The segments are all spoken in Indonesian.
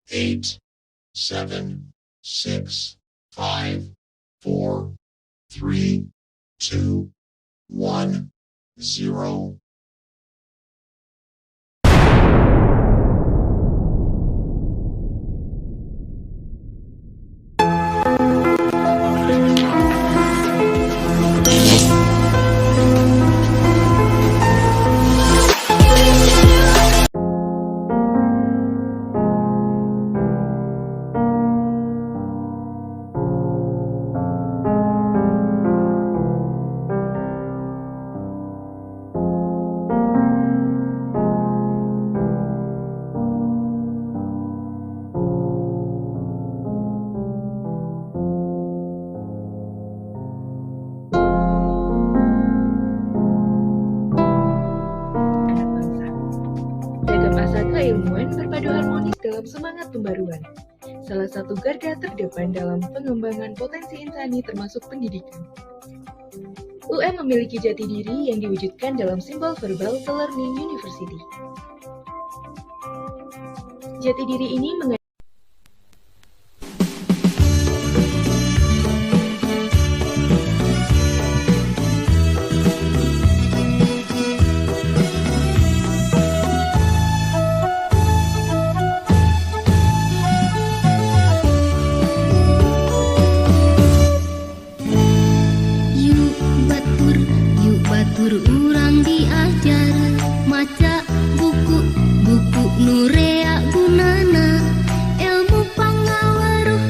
8, 7, 6, 5, 4, 3, 2, 1, 0. Keilmuan berpadu harmonis dalam semangat pembaruan. Salah satu garda terdepan dalam pengembangan potensi insani termasuk pendidikan. UM memiliki jati diri yang diwujudkan dalam simbol verbal Learning University. Jati diri ini urang diajar maca buku nurea gunana ilmu pangawaruh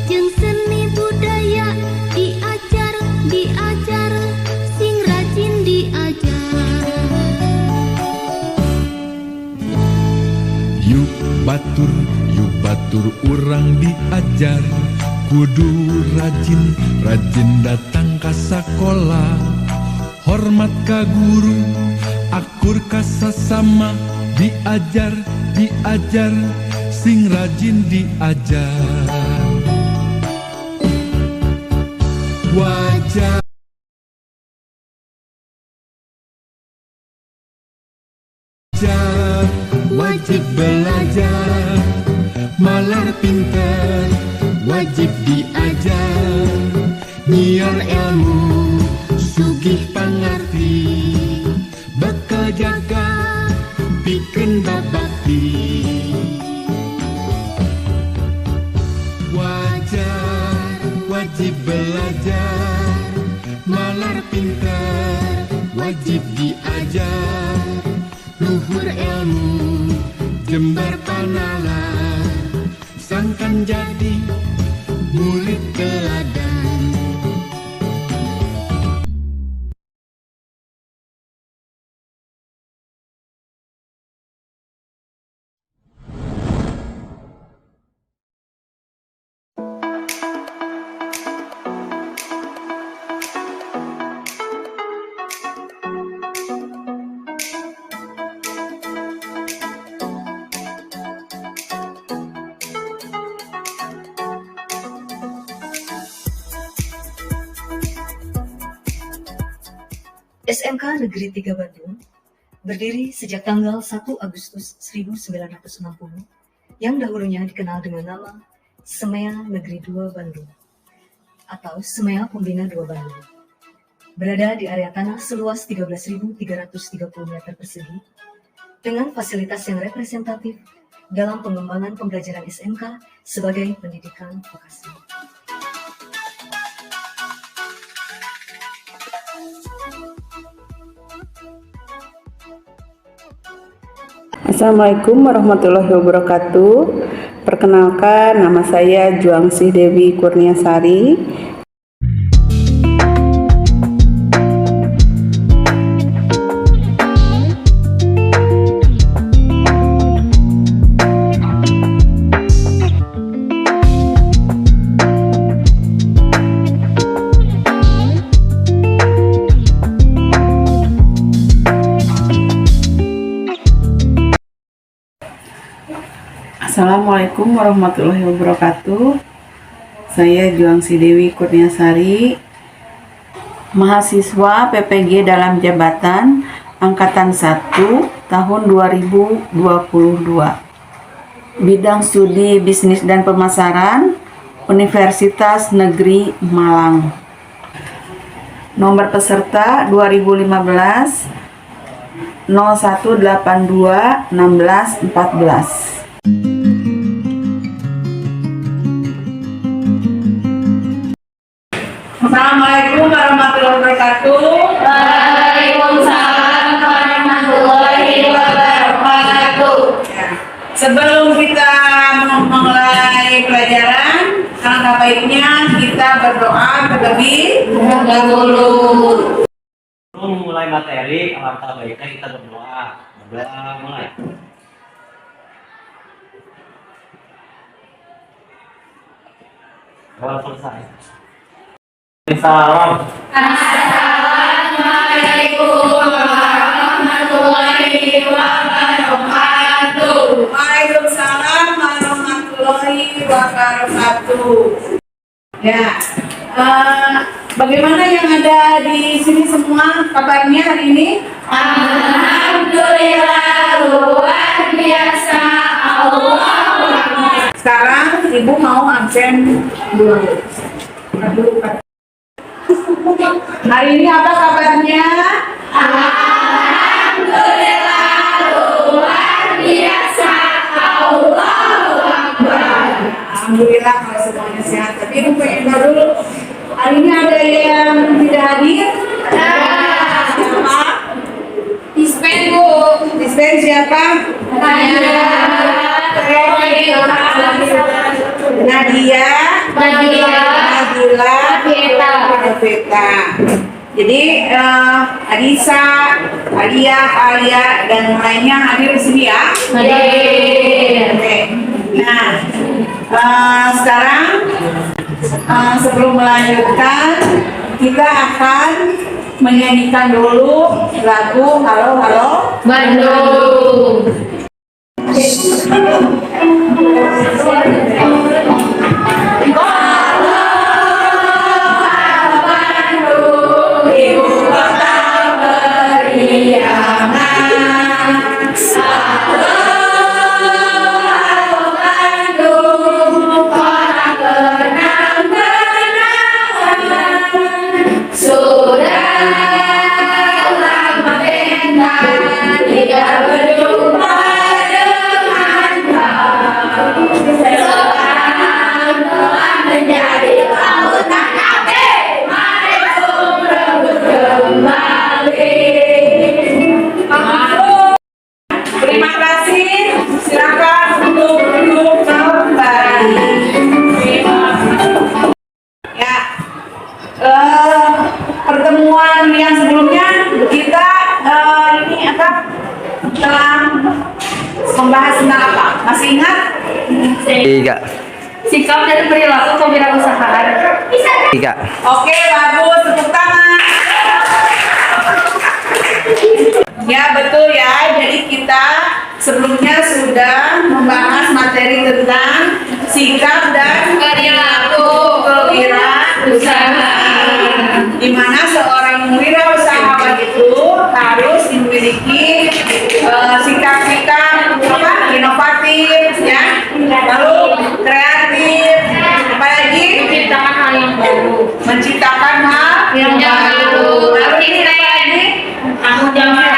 jeung seni budaya diajar sing rajin diajar. Yuk batur urang diajar kudu rajin datang ka sakola. Hormat ka guru, akur ka sasama, diajar, sing rajin diajar. Wajib belajar, malar pinter, wajib diajar, nyiar ilmu, sugih pangarti, bakal jaga, pikeun babakti. Wajib belajar, malar pinter, wajib diajar, luhur ilmu, jembar panalar, sangkan jadi murid teladan. SMK Negeri 3 Bandung berdiri sejak tanggal 1 Agustus 1960 yang dahulunya dikenal dengan nama Semea Negeri 2 Bandung atau Semea Pembina 2 Bandung. Berada di area tanah seluas 13.330 meter persegi dengan fasilitas yang representatif dalam pengembangan pembelajaran SMK sebagai pendidikan vokasi. Assalamualaikum warahmatullahi wabarakatuh. Perkenalkan, nama saya Juangsih Dewi Kurniasari. Assalamualaikum warahmatullahi wabarakatuh. Saya Juangsih Dewi Kurniasari, mahasiswa PPG dalam jabatan Angkatan 1 tahun 2022. Bidang Studi Bisnis dan Pemasaran, Universitas Negeri Malang. Nomor peserta 2015 0182 16 14. Assalamualaikum warahmatullahi wabarakatuh. Waalaikumsalam warahmatullahi wabarakatuh. Sebelum kita memulai pelajaran, alangkah baiknya kita berdoa terlebih dahulu. Sebelum mulai materi, alangkah baiknya kita berdoa. Berdoa mulai. Doa selesai. Salam. Assalamualaikum warahmatullahi wabarakatuh. Waalaikumsalam warahmatullahi wabarakatuh. Ya, bagaimana yang ada di sini semua kabarnya hari ini? Alhamdulillah luar biasa. Allah. Sekarang ibu mau absen dulu. Hari ini apa kabarnya? Alhamdulillah luar biasa. Allahu Akbar. Alhamdulillah kalau semuanya sehat. Tapi ibu pengen tahu dulu. Hari ini ada yang tidak hadir? Siapa? Dispen Bu. Dispen siapa? Nadia, Nabila, Veta. Jadi Adisa, Alia, Alia dan lainnya hadir di sini ya. Oke. Nah, sekarang sebelum melanjutkan kita akan menyanyikan dulu lagu Halo Halo Bandung. Terima kasih. Silakan untuk duduk kembali. Ya, pertemuan yang sebelumnya kita ini apa telah membahas tentang apa? Masih ingat? 3. Sikap dan perilaku kewirausahaan. 3. Oke, bagus. Tepuk tangan. Ya, betul ya. Jadi kita sebelumnya sudah membahas materi tentang sikap dan Perilaku kewirausahaan, di mana seorang wirausahawan itu harus memiliki sikap-sikap apa? Inovatif, ya, lalu kreatif, apalagi menciptakan hal yang baru. menciptakan hal Yang baru. lalu ini apa lagi? Tanggung jawab.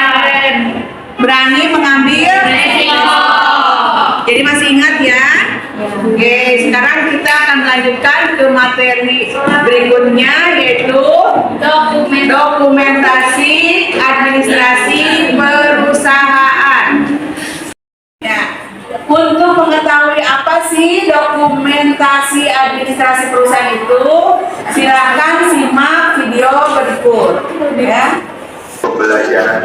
Berani mengambil Resiko. Jadi masih ingat ya? Oke, sekarang kita akan melanjutkan ke materi berikutnya, yaitu dokumentasi administrasi perusahaan. Ya, untuk mengetahui apa sih dokumentasi administrasi perusahaan itu, silakan simak video berikut. Ya. Pembelajaran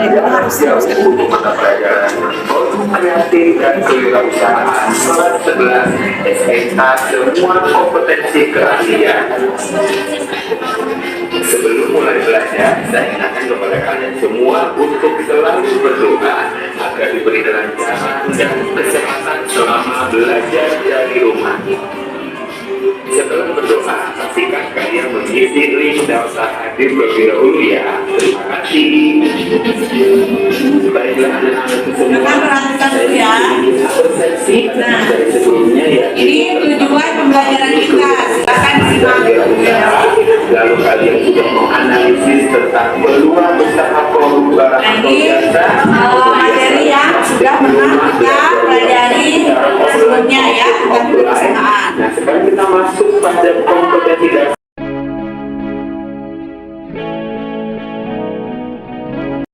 buku mata pelajaran kreatif dan kewirausahaan kelas 11 SMA semua kompetensi keahlian. Sebelum mulai belajar, saya ingatkan kepada kalian semua untuk selalu berdoa agar diberi kelancaran dan kesehatan selama belajar dari rumah. Setelah berdoa, pastikan kalian mengisi link daftar hadir terlebih dahulu ya. Terima kasih. Baiklah anak-anak semua. Perhatikan dulu ya. Persepsi dari untuk menganalisis tentang peluang usaha produk barang atau jasa. Materi yang sudah pernah kita pelajari sebelumnya ya tentang perusahaan. Nah, sekarang kita masuk pada kompetensi dasar.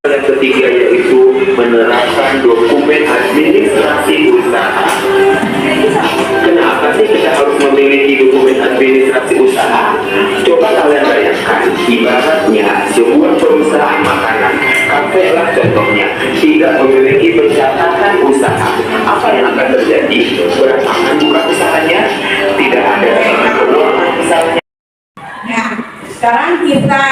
Yang ketiga yaitu menerapkan dokumen administrasi usaha. Kenapa sih kita harus memiliki dokumen administrasi usaha? Coba kalian bayangkan, ibaratnya sebuah perusahaan makanan, kafe lah contohnya, tidak memiliki pencatatan usaha. Apa yang akan terjadi? Berantakan bukan usahanya, tidak ada keuangan misalnya. Nah, sekarang kita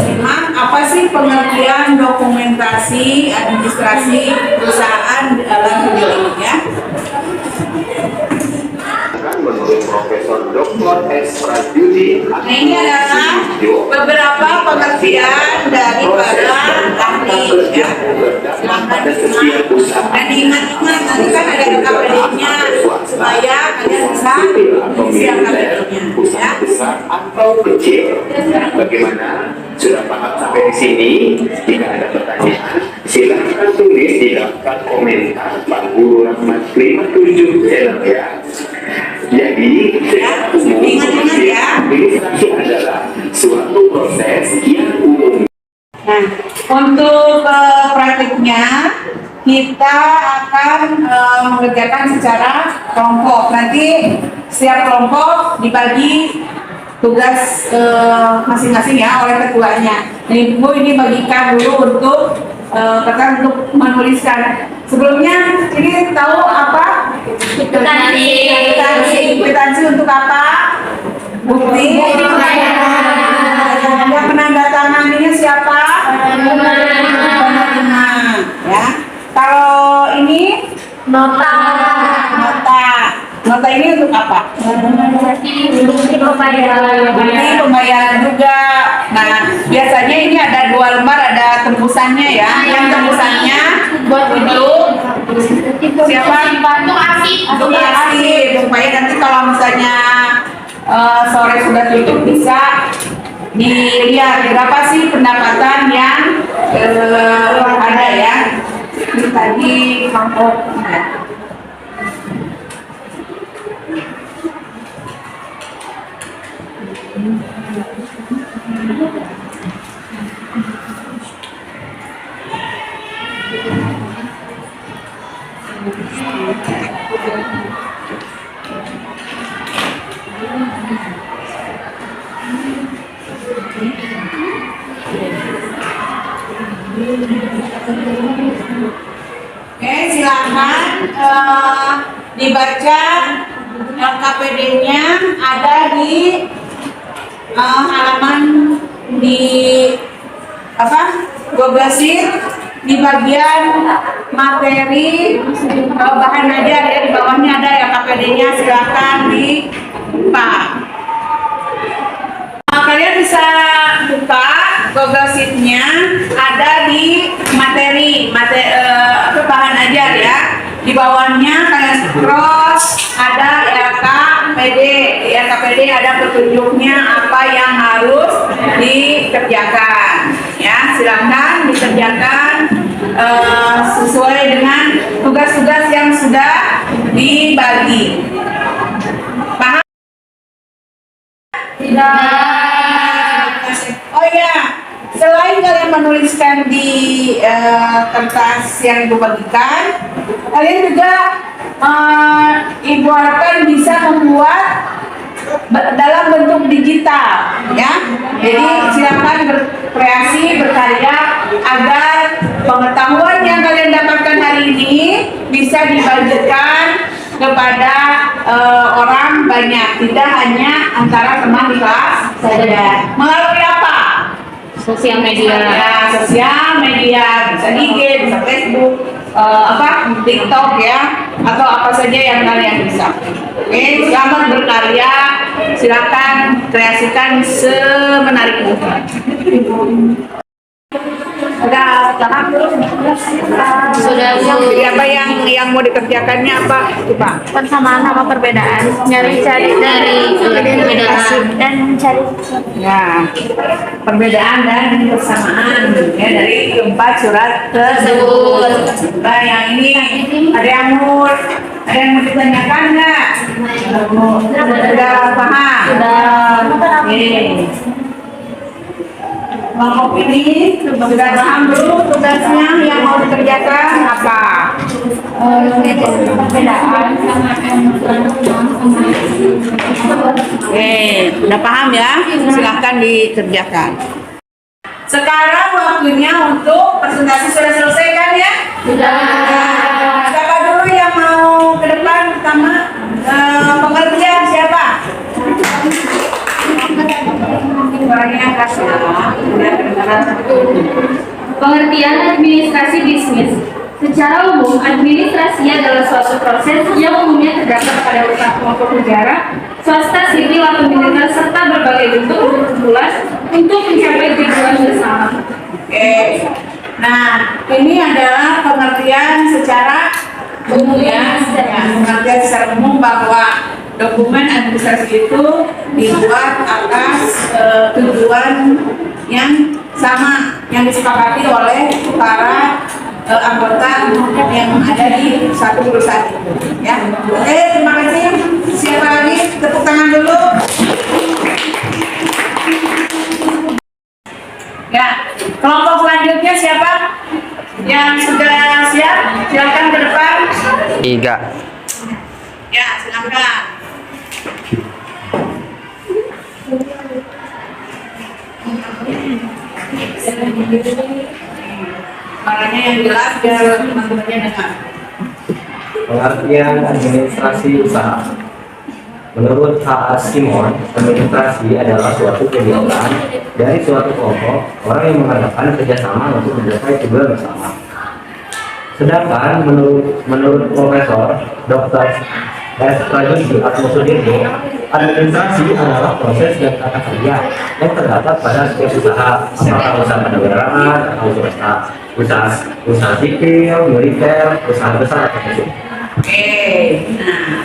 simak apa sih pengertian dokumentasi administrasi perusahaan dalam video ini ya. Menurut Profesor Dr. S. Pradyudi, Nah, ini adalah beberapa pengertian dari para ahli ya. Silahkan disimak dan diingat-ingat, nanti kan ada KPD-nya supaya kalian bisa siap KPD-nya ya. besar atau kecil. Bagaimana? Sudah paham sampai di sini? Jika ada pertanyaan, silahkan tulis di daftar komentar Pak Guru Rahmat 57 channel ya. Jadi, ingat-ingat ya. administrasi adalah suatu proses yang umum. Nah, untuk praktiknya kita akan mengerjakan secara kelompok. Nanti setiap kelompok dibagi tugas masing-masing ya oleh ketuanya. Jadi Bu ini bagikan dulu untuk untuk menuliskan. Sebelumnya ini tahu apa? Kwitansi untuk apa? Bukti. Yang menandatanganinya siapa? Penerima. Ya. Kalau ini nota ini untuk apa? Bukti pembayaran. Bukti pembayaran juga. Nah, biasanya ini ada 2 lembar, ada tembusannya ya. Yang tembusannya buat untuk siapa? Untuk arsip. Untuk arsip, supaya nanti kalau misalnya sore sudah tutup bisa dilihat berapa sih pendapatan yang ada ya. Ini tadi kelompok ya. Oke, silakan dibaca LKPD-nya ada di halaman di apa? Google Sheet di bagian materi bahan ajar ya, di bawahnya ada LKPD-nya, silakan dibuka. Kalian bisa buka Google Sheet-nya, ada di materi bahan ajar ya. Di bawahnya kalian scroll, ada LKPD. Di LKPD ada petunjuknya apa yang harus dikerjakan. Ya, silakan dikerjakan sesuai dengan tugas-tugas yang sudah dibagi. Paham? Oh ya, selain kalian menuliskan di kertas yang ibu bagikan, kalian juga ibu harapkan bisa membuat dalam bentuk digital, ya. Jadi silakan berkreasi, berkarya agar pengetahuan yang kalian dapatkan hari ini bisa dibagikan kepada orang banyak, tidak hanya antara teman di kelas saja. Melalui apa? Sosial media. Ya, sosial media, bisa IG, bisa Facebook, TikTok ya, atau apa saja yang kalian bisa. Oke, selamat berkarya. Silakan kreasikan semenarik mungkin. Udah paham belum? Sudah, Bu. Jadi apa yang mau dikerjakannya apa? Coba. Persamaan sama perbedaan. Cari dari perbedaan dan mencari. Ya, perbedaan dan persamaan ya dari keempat surat tersebut. Nah, yang ini ada yang mau ditanyakan nggak? Sudah paham? Oke. Kelompok ini sudah paham belum tugasnya yang mau dikerjakan apa? Perbedaan sama Oke, udah paham ya? Silahkan dikerjakan. Sekarang waktunya untuk presentasi sudah selesai kan ya? Sudah. Siapa dulu yang mau ke depan pertama? Pengertian siapa? Suaranya kasih. Pengertian administrasi bisnis. Secara umum, administrasi adalah suatu proses yang umumnya terdapat pada usaha maupun negara, swasta, sipil, atau militer, serta berbagai bentuk perkumpulan untuk mencapai tujuan bersama. Oke. Nah, ini adalah pengertian secara umum ya. Pengertian secara umum bahwa dokumen administrasi itu dibuat atas tujuan yang sama yang disepakati oleh para anggota yang ada di satu perusahaan itu ya. Oke, terima kasih. Siapa lagi? Tepuk tangan dulu. Ya, kelompok selanjutnya siapa yang sudah siap? Silakan ke depan. 3. Ya, silakan. Suaranya yang jelas biar teman-temannya dengar. Pengertian administrasi usaha. Menurut H.A. Simon, administrasi adalah suatu kegiatan dari suatu kelompok orang yang mengadakan kerjasama untuk mencapai tujuan bersama. Sedangkan menurut Profesor Dr. S. Prajurit Atmosudirjo, administrasi adalah proses dan tata kerja yang terdapat pada setiap usaha, apakah usaha kenegaraan atau swasta, usaha sipil, militer, usaha besar atau kecil. Oke, nah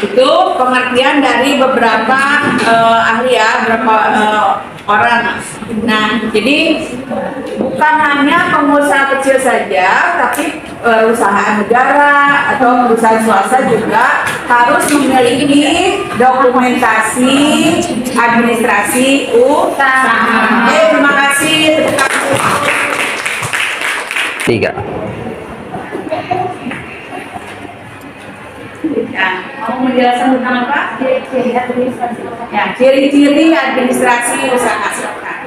itu pengertian dari beberapa ahli ya, beberapa orang. Nah, jadi bukan hanya pengusaha kecil saja, tapi perusahaan negara atau perusahaan swasta juga harus memiliki dokumentasi administrasi usaha. Oke, terima kasih. 3. Ya, mau menjelaskan tentang apa? Ciri-ciri administrasi usaha. Ya, ciri-ciri administrasi usaha. Silakan.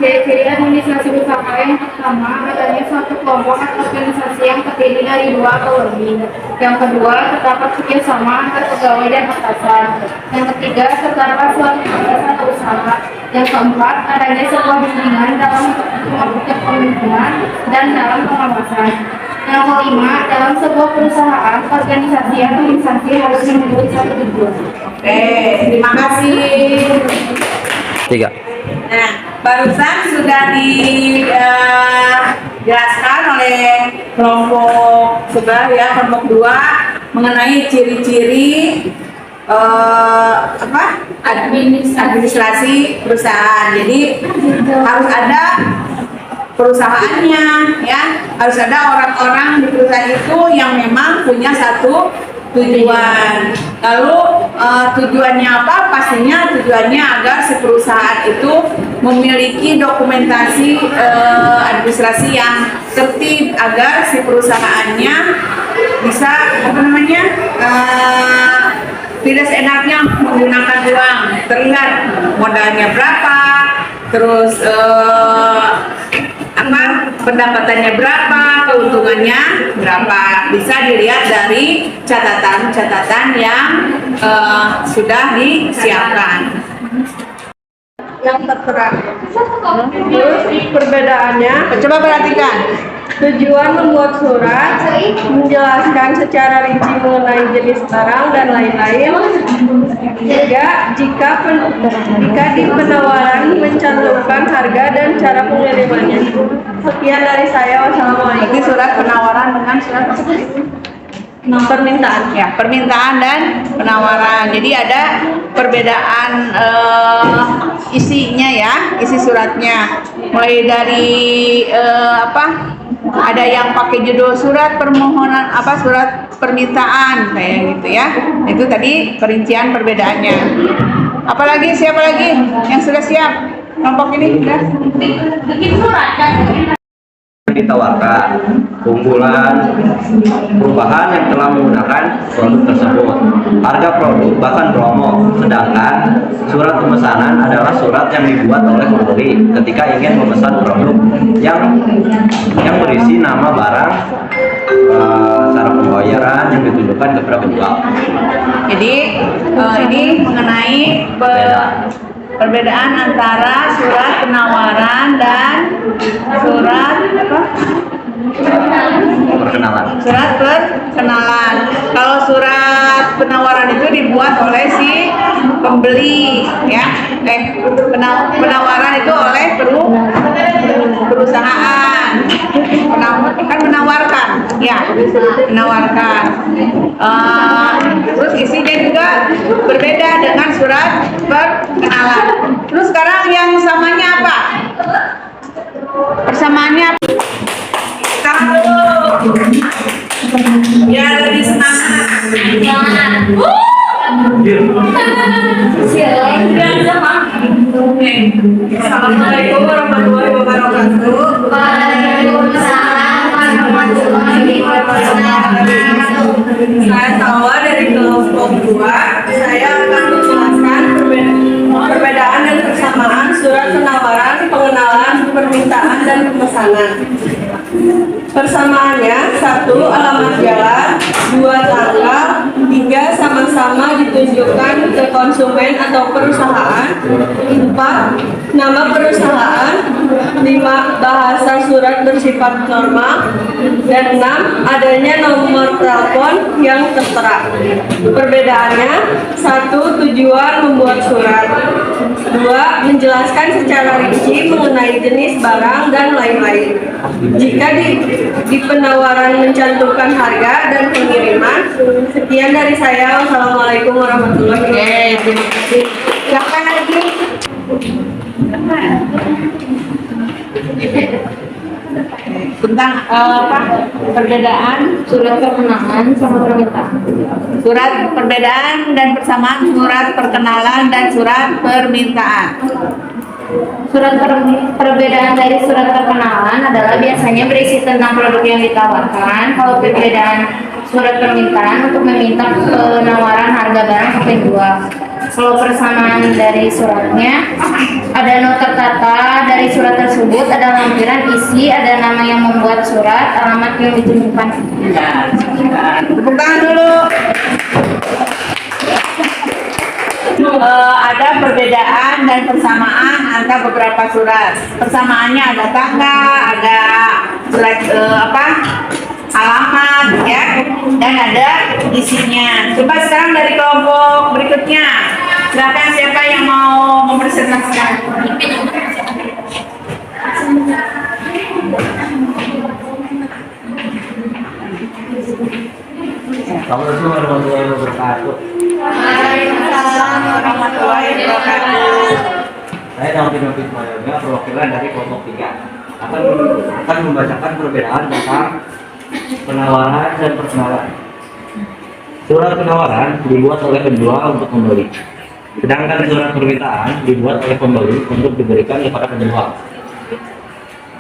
Ciri-ciri administrasi usaha yang pertama adanya suatu kelompok atau organisasi yang terdiri dari 2 atau lebih. Yang kedua, terdapat kerjasama antar pegawai dan atasan. Yang ketiga, terdapat suatu proses atau usaha. Yang keempat, adanya sebuah bimbingan dalam kepemimpinan dan dalam pengawasan. Yang kelima, dalam sebuah perusahaan, organisasi atau instansi harus memiliki satu tujuan. Oke, terima kasih. 3. Nah, barusan sudah dijelaskan oleh kelompok sebelah ya, kelompok 2 mengenai ciri-ciri administrasi perusahaan. Jadi harus ada perusahaannya ya, harus ada orang-orang di perusahaan itu yang memang punya satu tujuan. Lalu tujuannya apa? Pastinya tujuannya agar si perusahaan itu memiliki dokumentasi administrasi yang tertib agar si perusahaannya bisa tidak seenaknya menggunakan uang. Terlihat modalnya berapa, terus pendapatannya berapa, keuntungannya berapa, bisa dilihat dari catatan-catatan yang sudah disiapkan. Yang tertera. Terus perbedaannya, coba perhatikan. Tujuan membuat surat, menjelaskan secara rinci mengenai jenis barang dan lain-lain. Tiga, jika di penawaran mencantumkan harga dan cara pengirimannya. Sekian dari saya. Wassalamualaikum. Berarti surat penawaran dengan surat Permintaan. ya, permintaan dan penawaran. Jadi ada perbedaan isinya ya, isi suratnya. Mulai dari ada yang pakai judul surat permohonan surat permintaan kayak gitu ya. Itu tadi perincian perbedaannya. Apalagi siapa lagi yang sudah siap? Kelompok ini sudah bikin surat kan? Ditawarkan keunggulan perubahan yang telah menggunakan produk tersebut, harga produk bahkan promo. Sedangkan surat pemesanan adalah surat yang dibuat oleh pembeli ketika ingin memesan produk yang berisi nama barang, cara pembayaran yang ditunjukkan kepada penjual. Jadi ini mengenai perbedaan antara surat penawaran dan surat Perkenalan. Surat perkenalan. Kalau surat penawaran itu dibuat oleh si pembeli, ya. Penawaran itu oleh perusahaan. Kan menawarkan, ya, menawarkan. Terus isinya juga berbeda dengan surat perkenalan. Terus sekarang yang samanya apa? Persamaannya apa? Ya, lebih semangat. Assalamualaikum warahmatullahi wabarakatuh. Waalaikumsalam warahmatullahi wabarakatuh. Saya Tawa dari kelompok 2. Saya akan menjelaskan perbedaan dan persamaan surat penawaran, pengenalan, permintaan, dan pemesanan. Persamaannya: 1. Alamat jalan, 2. Tanggal, 3. Sama-sama ditunjukkan ke konsumen atau perusahaan, 4. Nama perusahaan, 5. Bahasa surat bersifat normal, dan 6. Adanya nomor telepon yang tertera. Perbedaannya: 1. Tujuan membuat surat, 2. Menjelaskan secara rinci mengenai jenis barang dan lain-lain. Jika di penawaran mencantumkan harga dan pengiriman. Sekian dari saya. Wassalamualaikum warahmatullahi wabarakatuh. Terima kasih. Siapa lagi? Tentang perbedaan Surat perkenalan sama permintaan. surat perbedaan dan persamaan surat perkenalan dan surat permintaan. Surat perbedaan dari surat perkenalan adalah biasanya berisi tentang produk yang ditawarkan. Kalau perbedaan surat permintaan untuk meminta penawaran harga barang atau penjual. Kalau persamaan dari suratnya, ada nota kata dari surat tersebut, ada lampiran isi, ada nama yang membuat surat, alamat yang ditunjukkan. Tepuk tangan dulu. Ada perbedaan dan persamaan antara beberapa surat. Persamaannya ada tanggal, ada surat alamat, ya, dan ada isinya. Coba sekarang dari kelompok berikutnya, silakan siapa yang mau mempresentasikan? Assalamualaikum warahmatullahi wabarakatuh. Waalaikumsalam warahmatullahi wabarakatuh. Saya David Mayoga, perwakilan dari kelompok 3, akan membacakan perbedaan tentang penawaran dan perkenalan. Surat penawaran dibuat oleh penjual untuk membeli, sedangkan surat permintaan dibuat oleh pembeli untuk diberikan kepada penjual.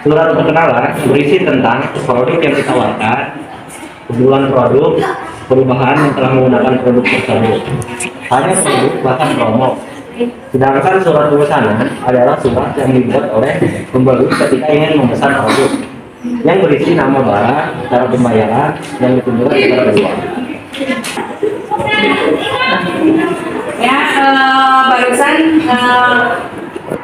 Surat perkenalan berisi tentang produk yang ditawarkan, keunggulan produk, perubahan yang telah menggunakan produk tersebut, hanya produk bahkan promo. Sedangkan surat pemesanan adalah surat yang dibuat oleh pembeli ketika ingin memesan produk, yang berisi nama barang, cara pembayaran yang ditunjukkan kepada penjual. Ya, barusan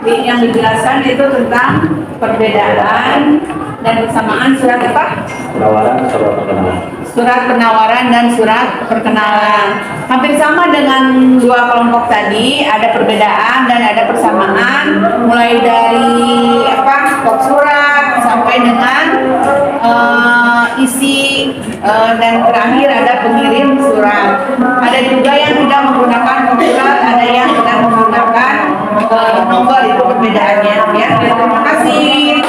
yang dijelaskan itu tentang perbedaan dan bersamaan surat apa? Penawaran atau perkenalan. Surat penawaran dan surat perkenalan. Hampir sama dengan dua kelompok tadi, ada perbedaan dan ada persamaan, mulai dari pokok surat sampai dengan isi dan terakhir ada pengirim surat. Ada juga yang tidak menggunakan pokok surat, ada yang tidak menggunakan nomor, itu perbedaannya. Ya, terima kasih.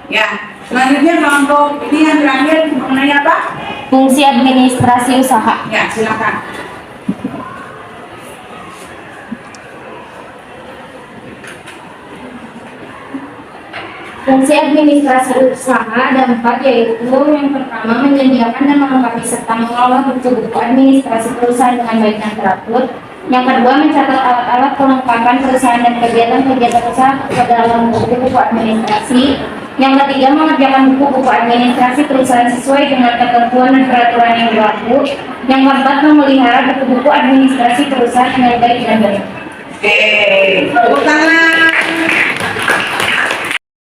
Ya, selanjutnya kelompok ini yang terakhir mengenai apa? Fungsi administrasi usaha. Ya, silakan. Fungsi administrasi usaha ada 4, yaitu yang pertama menyediakan dan melengkapi serta mengelola buku-buku administrasi perusahaan dengan baik dan teratur. Yang kedua, mencatat alat-alat kelengkapan perusahaan dan kegiatan-kegiatan usaha ke dalam buku-buku administrasi. Yang ketiga, mengerjakan buku-buku administrasi perusahaan sesuai dengan ketentuan dan peraturan yang berlaku. Yang keempat, memelihara buku-buku administrasi perusahaan dengan baik dan benar. Oke, tepuk tangan.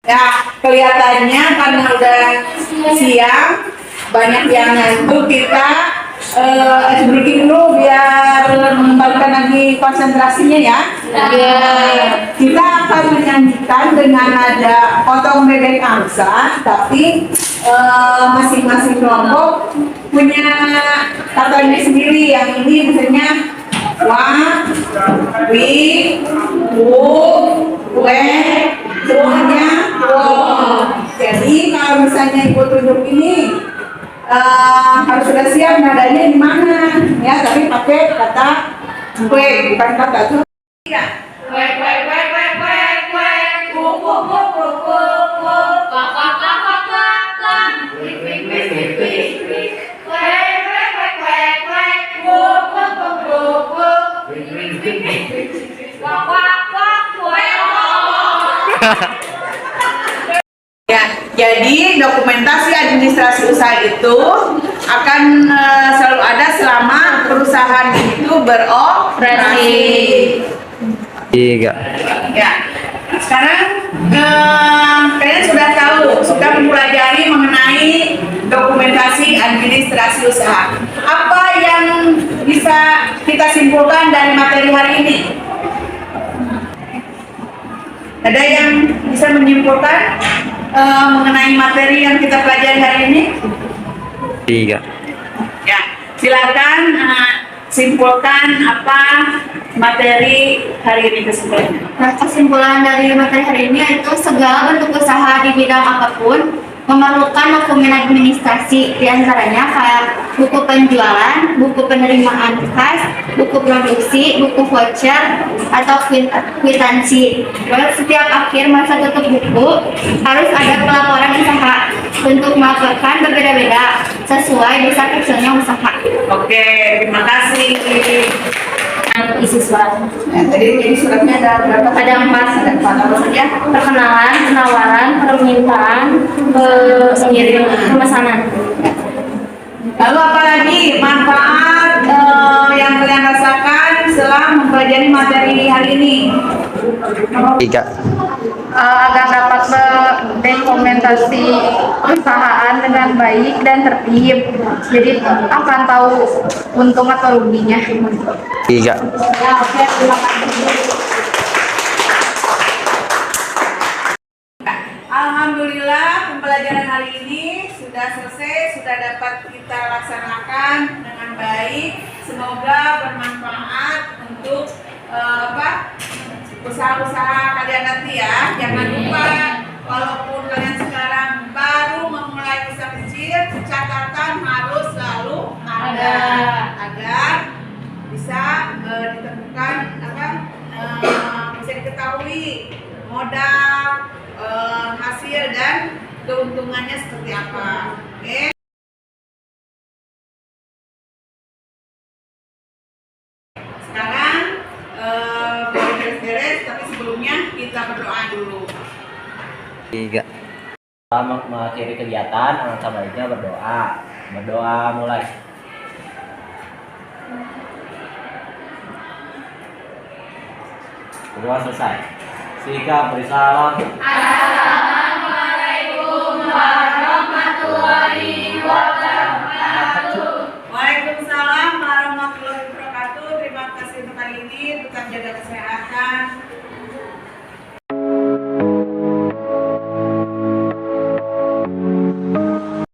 Ya, kelihatannya karena udah siang, banyak yang ngantuk, kita breaking dulu biar mengembalikan lagi konsentrasinya ya. Kita akan menyanyikan dengan nada potong bebek angsa, tapi masing-masing kelompok punya katanya sendiri. Yang ini misalnya wa, wi, wu, we, semuanya wo. Jadi kalau misalnya ibu tunjuk ini harus sudah siap nadanya di mana ya, tapi pakai kata gue, bukan kata itu. Ya. Ya, jadi dokumentasi administrasi usaha itu akan selalu ada selama perusahaan itu beroperasi. Tiga. Ya, sekarang kalian sudah tahu, sudah mempelajari mengenai dokumentasi administrasi usaha. Apa yang bisa kita simpulkan dari materi hari ini? Ada yang bisa menyimpulkan mengenai materi yang kita pelajari hari ini? Tiga. Ya, silakan simpulkan apa materi hari ini kesimpulannya. Nah, kesimpulan dari materi hari ini yaitu segala bentuk usaha di bidang apapun memerlukan dokumen administrasi, diantaranya kayak buku penjualan, buku penerimaan kas, buku produksi, buku voucher, atau kwitansi. Terus setiap akhir masa tutup buku harus ada pelaporan usaha. Bentuk melaporkan berbeda-beda sesuai besar kecilnya usaha. Oke, terima kasih. Isi surat. Ya, jadi suratnya ada berapa? Ada 4. Apa saja? Perkenalan, penawaran, permintaan, pengirim, pemesanan. Lalu apa lagi manfaat yang kalian rasakan setelah mempelajari materi hari ini? Tiga. Agar dapat berdokumentasi perusahaan dengan baik dan tertib, jadi akan tahu untung atau ruginya. Tiga. Ya, oke, terima kasih. Alhamdulillah, pembelajaran hari ini sudah selesai, sudah dapat kita laksanakan dengan baik. Semoga bermanfaat untuk usaha-usaha kalian nanti ya. Jangan lupa, walaupun kalian sekarang baru memulai usaha kecil, catatan harus selalu ada agar bisa ditemukan bisa diketahui modal, hasil dan keuntungannya seperti apa. Oke. Sekarang beres-beres, tapi sebelumnya kita berdoa dulu. Tiga. Selama mengakhiri kegiatan, alangkah baiknya berdoa. Berdoa mulai. Berdoa selesai. Tika beri salam. Assalamualaikum warahmatullahi